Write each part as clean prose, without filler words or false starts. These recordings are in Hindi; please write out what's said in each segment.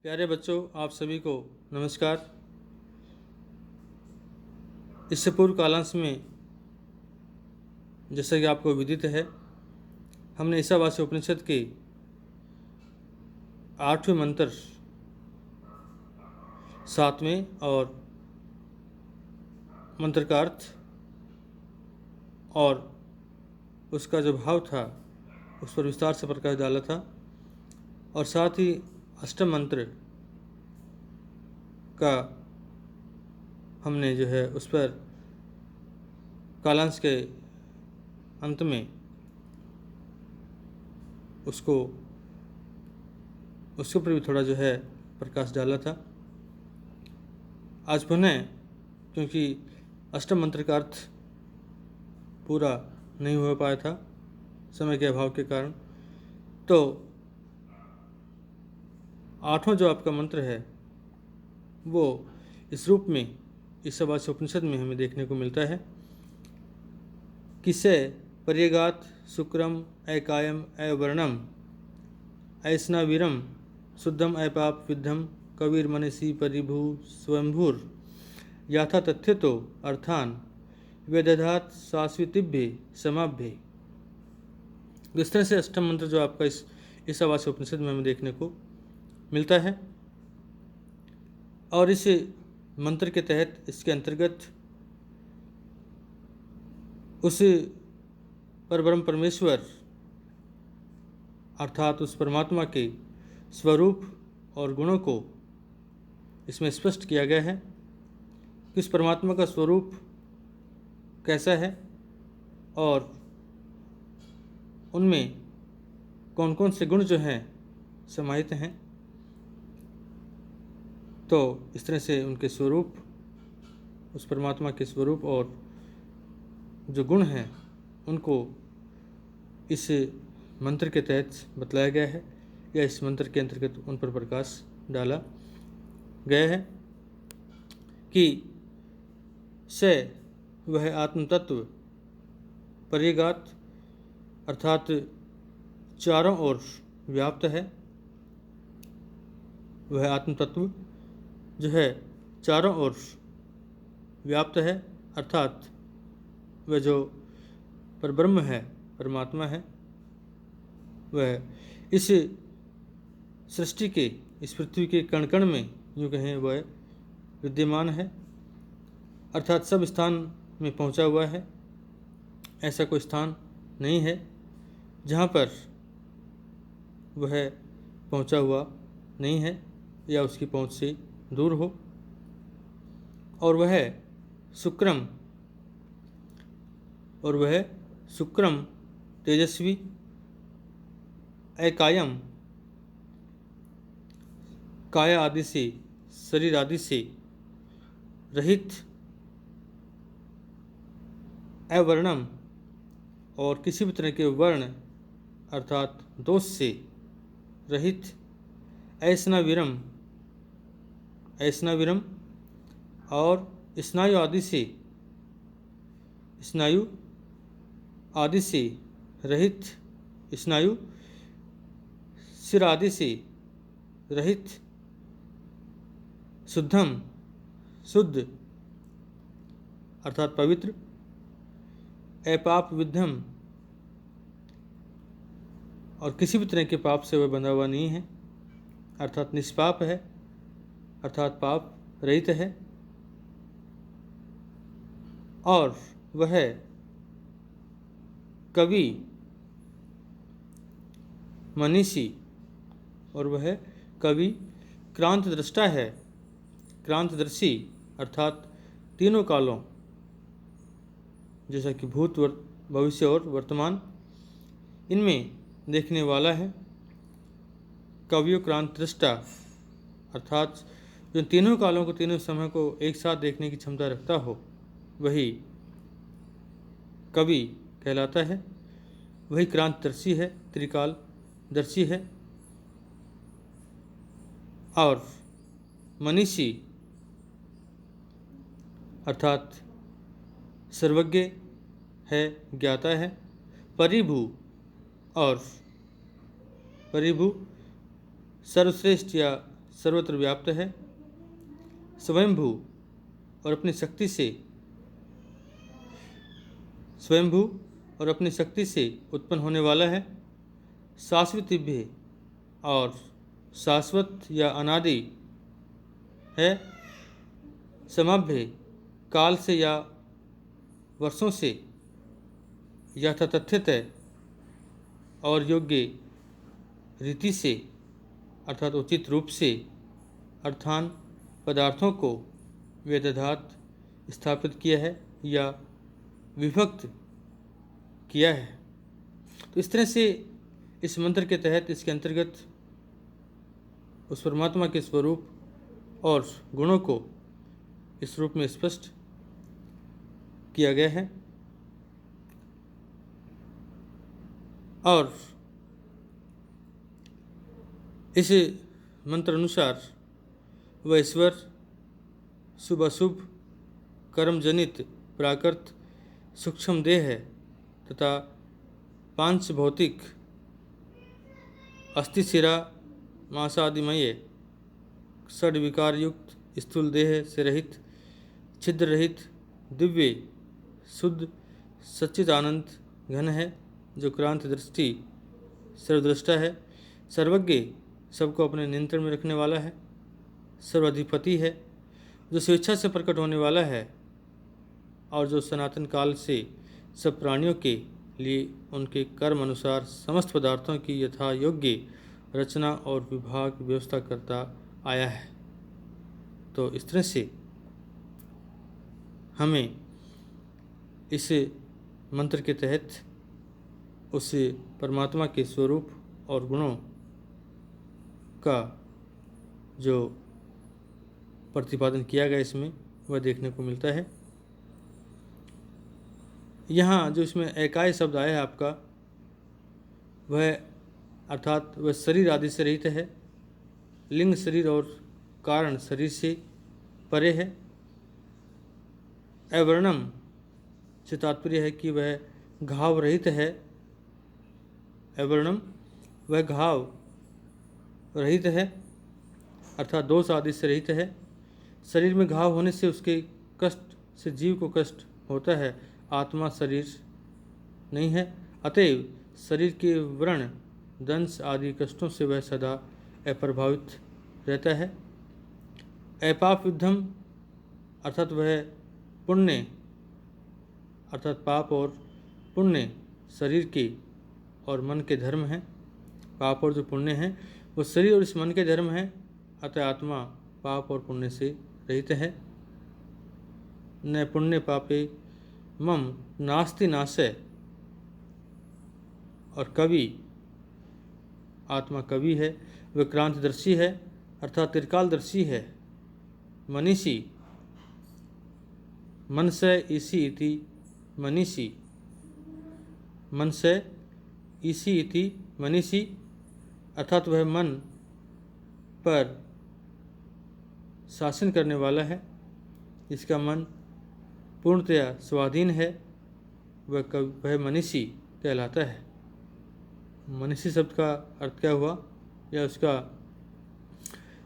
प्यारे बच्चों, आप सभी को नमस्कार। इससे पूर्व कालांश में जैसा कि आपको विदित है, हमने ईशावास्य उपनिषद के 8वें मंत्र 7वें और मंत्र का अर्थ और उसका जो भाव था उस पर विस्तार से प्रकाश डाला था, और साथ ही अष्टम मंत्र का हमने जो है उस पर कालांश के अंत में उसके ऊपर भी थोड़ा जो है प्रकाश डाला था। आज पुनः क्योंकि अष्टम मंत्र का अर्थ पूरा नहीं हो पाया था समय के अभाव के कारण, तो आठवां जो आपका मंत्र है वो इस रूप में ईशावास्य उपनिषद में हमें देखने को मिलता है। किसे पर्यगात शुक्रम अकायम अवर्णम ऐस्नावीरम शुद्धम अपाप विद्धम कबीर मनसी परिभू स्वयंभूर याथा तथ्य तो अर्थान वेदधात शाश्वतिभ्य समाभ्य। इस तरह से अष्टम मंत्र जो आपका इस ईशावास्य उपनिषद में हमें देखने को मिलता है, और इस मंत्र के तहत इसके अंतर्गत उस परब्रह्म परमेश्वर अर्थात उस परमात्मा के स्वरूप और गुणों को इसमें स्पष्ट किया गया है कि उस परमात्मा का स्वरूप कैसा है और उनमें कौन कौन से गुण जो हैं समाहित हैं। तो इस तरह से उनके स्वरूप, उस परमात्मा के स्वरूप और जो गुण हैं उनको इस मंत्र के तहत बतलाया गया है, या इस मंत्र के अंतर्गत उन पर प्रकाश डाला गया है कि से वह आत्म तत्व परिगात अर्थात चारों ओर व्याप्त है। वह आत्म तत्व जो है चारों ओर व्याप्त है, अर्थात वह जो परब्रह्म है, परमात्मा है, वह इस सृष्टि के, इस पृथ्वी के कण कण में यूँ कहें वह विद्यमान है, अर्थात सब स्थान में पहुँचा हुआ है। ऐसा कोई स्थान नहीं है जहाँ पर वह पहुँचा हुआ नहीं है या उसकी पहुँच से दूर हो। और वह शुक्रम तेजस्वी अकायम काया आदि से, शरीर आदि से रहित, अवर्णम और किसी भी तरह के वर्ण अर्थात दोष से रहित, ऐस्नावीरम और स्नायु आदि से रहित, स्नायु सिर आदि से रहित, शुद्ध अर्थात पवित्र, अपाप विद्धम और किसी भी तरह के पाप से वह बंधा हुआ नहीं है, अर्थात निष्पाप है, अर्थात पाप रहित है। और वह कवि मनीषी, और वह कवि क्रांत दृष्टा है, क्रांतदर्शी अर्थात तीनों कालों जैसा कि भूत, भविष्य और वर्तमान, इनमें देखने वाला है। कवियों क्रांत दृष्टा अर्थात जो तीनों कालों को, तीनों समय को एक साथ देखने की क्षमता रखता हो, वही कवि कहलाता है। वही क्रांतदर्शी है, त्रिकालदर्शी है। और मनीषी अर्थात सर्वज्ञ है, ज्ञाता है। परिभू सर्वश्रेष्ठ या सर्वत्र व्याप्त है, स्वयंभू और अपनी शक्ति से उत्पन्न होने वाला है, शाश्वतीभ्य और शाश्वत या अनादि है, समाभ्य काल से या वर्षों से यथातथ्यतः और योग्य रीति से अर्थात उचित रूप से अर्थान पदार्थों को वेदधात स्थापित किया है या विभक्त किया है। तो इस तरह से इस मंत्र के तहत इसके अंतर्गत उस परमात्मा के स्वरूप और गुणों को इस रूप में स्पष्ट किया गया है। और इस मंत्र अनुसार वह ईश्वर शुभ अशुभ कर्म जनित प्राकृत सूक्ष्म देह है तथा पांच भौतिक अस्थि शिरा मांसादिमय षड विकार युक्त स्थूल देह से रहित छिद्र रहित दिव्य शुद्ध सच्चिदानंद घन है, जो क्रांति दृष्टि सर्वदृष्टा है, सर्वज्ञ सबको अपने नियंत्रण में रखने वाला है, सर्वाधिपति है, जो स्वेच्छा से प्रकट होने वाला है और जो सनातन काल से सब प्राणियों के लिए उनके कर्म अनुसार समस्त पदार्थों की यथा योग्य रचना और विभाग व्यवस्था करता आया है। तो इस तरह से हमें इस मंत्र के तहत उस परमात्मा के स्वरूप और गुणों का जो प्रतिपादन किया गया इसमें वह देखने को मिलता है। यहाँ जो इसमें एकाय शब्द आया है आपका, वह अर्थात वह शरीर आदि से रहित है, लिंग शरीर और कारण शरीर से परे है। अवर्णम से तात्पर्य है कि वह घाव रहित है। अवर्णम वह घाव रहित है अर्थात दोष आदि से रहित है। शरीर में घाव होने से उसके कष्ट से जीव को कष्ट होता है, आत्मा शरीर नहीं है, अतएव शरीर के व्रण दंश आदि कष्टों से वह सदा अप्रभावित रहता है। अपाप युद्धम अर्थात वह पुण्य अर्थात पाप और पुण्य शरीर के और मन के धर्म हैं। पाप और जो पुण्य हैं वो शरीर और इस मन के धर्म हैं, अतः आत्मा पाप और पुण्य से रहित है। न पुण्य पापे मम नास्ति नाशय, और कवि आत्मा कवि है, वह क्रांतिदर्शी है अर्थात त्रिकालदर्शी है। मनीषी मनसय ईसी इति मनीषी, मनसय ईसी इति मनीषी अर्थात वह मन पर शासन करने वाला है, इसका मन पूर्णतया स्वाधीन है, वह मनीषी कहलाता है। मनीषी शब्द का अर्थ क्या हुआ या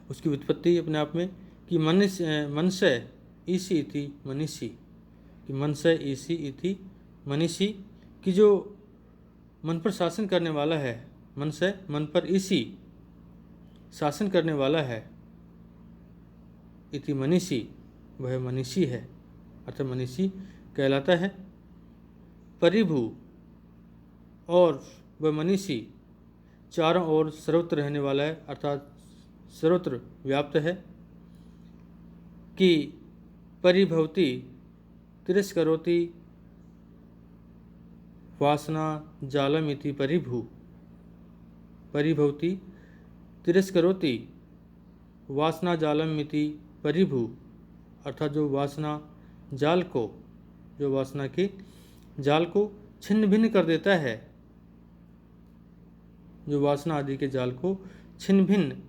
उसकी व्युत्पत्ति अपने आप में कि मनसय ईसी इति मनीषी, कि मनसय ईसी इति मनीषी कि जो मन पर शासन करने वाला है, मनसय मन पर ईसी शासन करने वाला है, इति मनीषी वह मनीषी है अर्थात मनीषी कहलाता है। परिभू और वह मनीषी चारों ओर सर्वत्र रहने वाला है अर्थात सर्वत्र व्याप्त है। कि परिभवती तिरस्करोति वासना जालमिति परिभू, परिभवती तिरस्करोति वासना जालमिति परिभू अर्थात जो वासना जाल को, जो वासना के जाल को छिन्न भिन्न कर देता है, जो वासना आदि के जाल को छिन्न भिन्न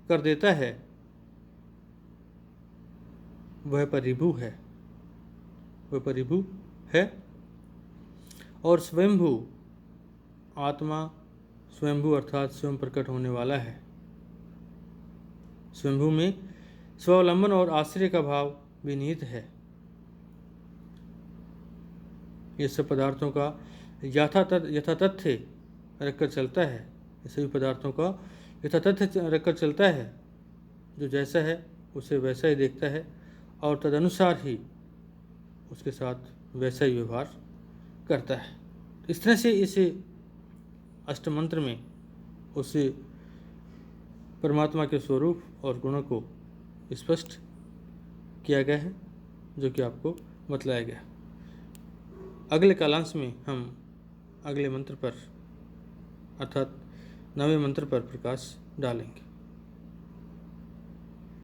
कर देता है, वह परिभू है, वह परिभू है। और स्वयंभू आत्मा स्वयंभू अर्थात स्वयं प्रकट होने वाला है। स्वयंभू में स्वावलंबन और आश्रय का भाव भी निहित है। ये सब पदार्थों का यथातथ्य रखकर चलता है। ये सभी पदार्थों का यथातथ्य रखकर चलता है। जो जैसा है उसे वैसा ही देखता है और तदनुसार ही उसके साथ वैसा ही व्यवहार करता है। इस तरह से इस अष्टमंत्र में उस परमात्मा के स्वरूप और गुणों को स्पष्ट किया गया है, जो कि आपको बतलाया गया। अगले कालांश में हम अगले मंत्र पर अर्थात 9वें मंत्र पर प्रकाश डालेंगे।